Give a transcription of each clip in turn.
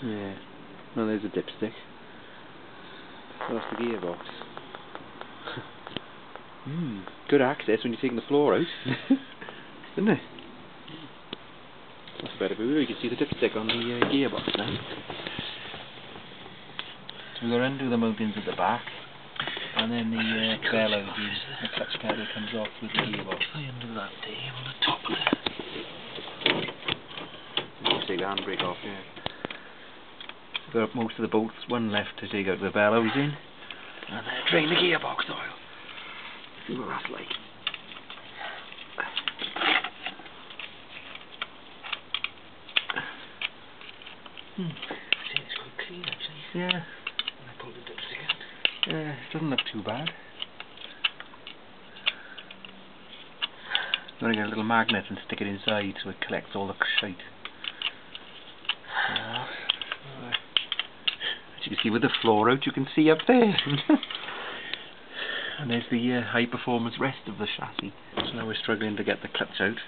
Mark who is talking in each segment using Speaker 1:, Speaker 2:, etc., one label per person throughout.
Speaker 1: Yeah. Well, there's a dipstick. So that's the gearbox. Good access when you're taking the floor out. Isn't it? That's a better view. You can see the dipstick on the gearbox now. So we'll undo the mountings at the back, and then the bellows, the clutch pedal comes off with the gearbox.
Speaker 2: I undo that there on the top of it.
Speaker 1: Take the handbrake off, yeah. Got most of the bolts, one left to take out the bellows in, and drain the gearbox oil. See what that's like.
Speaker 2: It's quite clean actually.
Speaker 1: Yeah.
Speaker 2: When I pulled the dipstick out.
Speaker 1: Yeah, it doesn't look too bad. I'm going to get a little magnet and stick it inside so it collects all the shite. As you can see with the floor out, you can see up there. And there's the high performance rest of the chassis. So now we're struggling to get the clutch out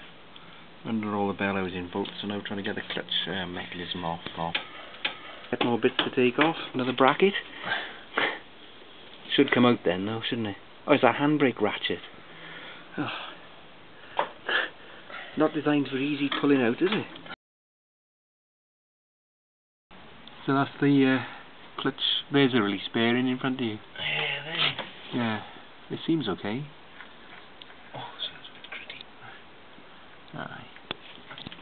Speaker 1: under all the bellows in bolts, so now trying to get the clutch mechanism off. Get more bits to take off. Another bracket. Should come out then though, shouldn't it? Oh, it's a handbrake ratchet. Oh. Not designed for easy pulling out, is it? So that's the clutch. There's a release bearing in front of you.
Speaker 2: Yeah, there.
Speaker 1: Yeah, it seems okay.
Speaker 2: Oh, sounds a bit gritty.
Speaker 1: Aye.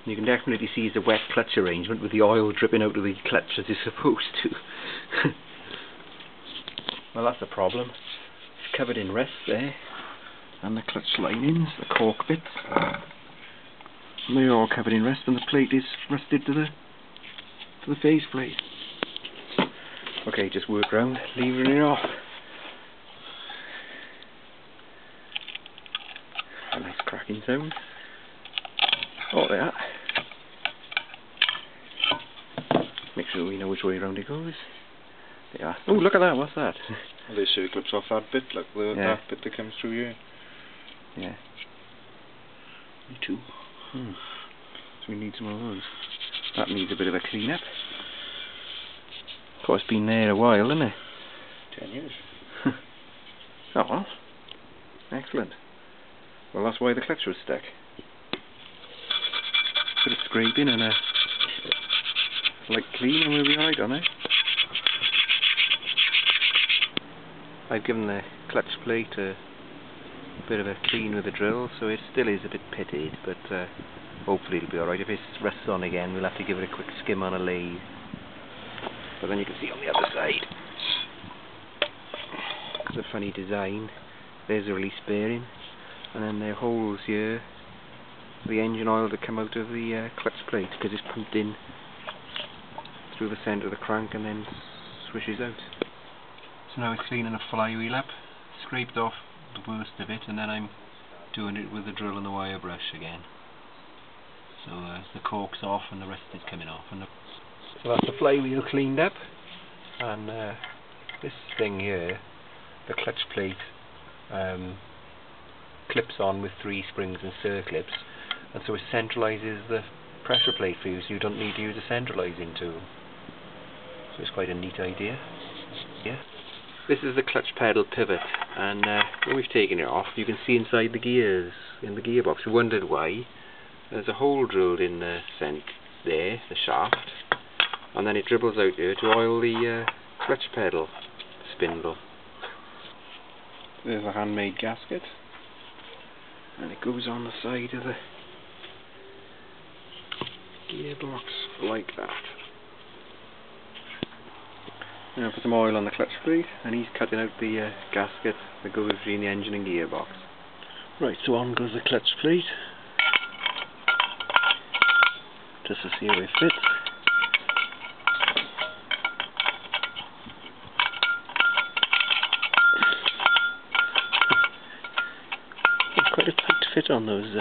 Speaker 1: You can definitely see the wet clutch arrangement with the oil dripping out of the clutch as it's supposed to. Well, that's the problem. It's covered in rust there, and the clutch linings, the cork bits, they're all covered in rust, and the plate is rusted to the face plate. Okay, just work around, levering it off. A nice cracking sound. Oh, there. Make sure we know which way around it goes. There. Oh, look at that, what's that?
Speaker 3: Well, they circlips off that bit, like that bit that comes through here.
Speaker 1: Yeah. Me too. So we need some of those. That needs a bit of a clean up. Of course, it's been there a while, hasn't it?
Speaker 3: 10 years.
Speaker 1: Oh well. Excellent. Well, that's why the clutch was stuck. Bit of scraping and a light clean and we'll be alright on it. I've given the clutch plate a bit of a clean with a drill, so it still is a bit pitted, but hopefully it'll be alright. If it rusts on again, we'll have to give it a quick skim on a lathe. But then you can see on the other side, it's a funny design. There's a release bearing, and then there are holes here for the engine oil to come out of the clutch plate, because it's pumped in through the centre of the crank and then swishes out. So now it's cleaning a flywheel up, scraped off the worst of it, and then I'm doing it with the drill and the wire brush again. So the cork's off and the rest is coming off. So that's the flywheel cleaned up, and this thing here, the clutch plate, clips on with 3 springs and circlips, and so it centralises the pressure plate for you, so you don't need to use a centralising tool. So it's quite a neat idea. Yeah. This is the clutch pedal pivot, and when we've taken it off, you can see inside the gears in the gearbox. We wondered why. There's a hole drilled in the center there, the shaft, and then it dribbles out here to oil the clutch pedal spindle. There's a handmade gasket, and it goes on the side of the gearbox like that. Now put some oil on the clutch plate, and he's cutting out the gasket that goes between the engine and gearbox. Right, so on goes the clutch plate, just to see how it fits. It's quite a tight fit on those.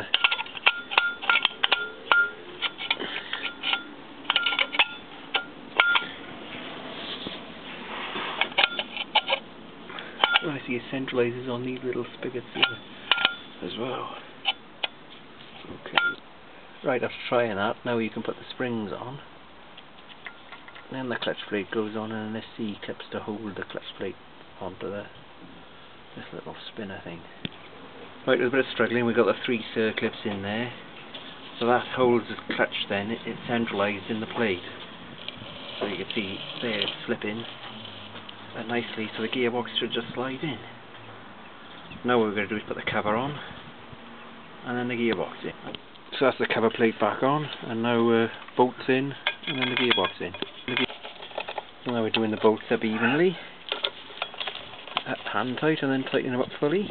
Speaker 1: I see it centralises on these little spigots here as well. Okay. Right, after trying that, now you can put the springs on. then the clutch plate goes on, and this C clips to hold the clutch plate onto this little spinner thing. Right, with a bit of struggling, we've got the 3 circlips in there, so that holds the clutch then, it's centralised in the plate. So you can see there it's slipping nicely, so the gearbox should just slide in. Now what we're going to do is put the cover on, and then the gearbox in. So that's the cover plate back on, and now bolts in, and then the gearbox in. So now we're doing the bolts up evenly, hand tight, and then tighten them up fully.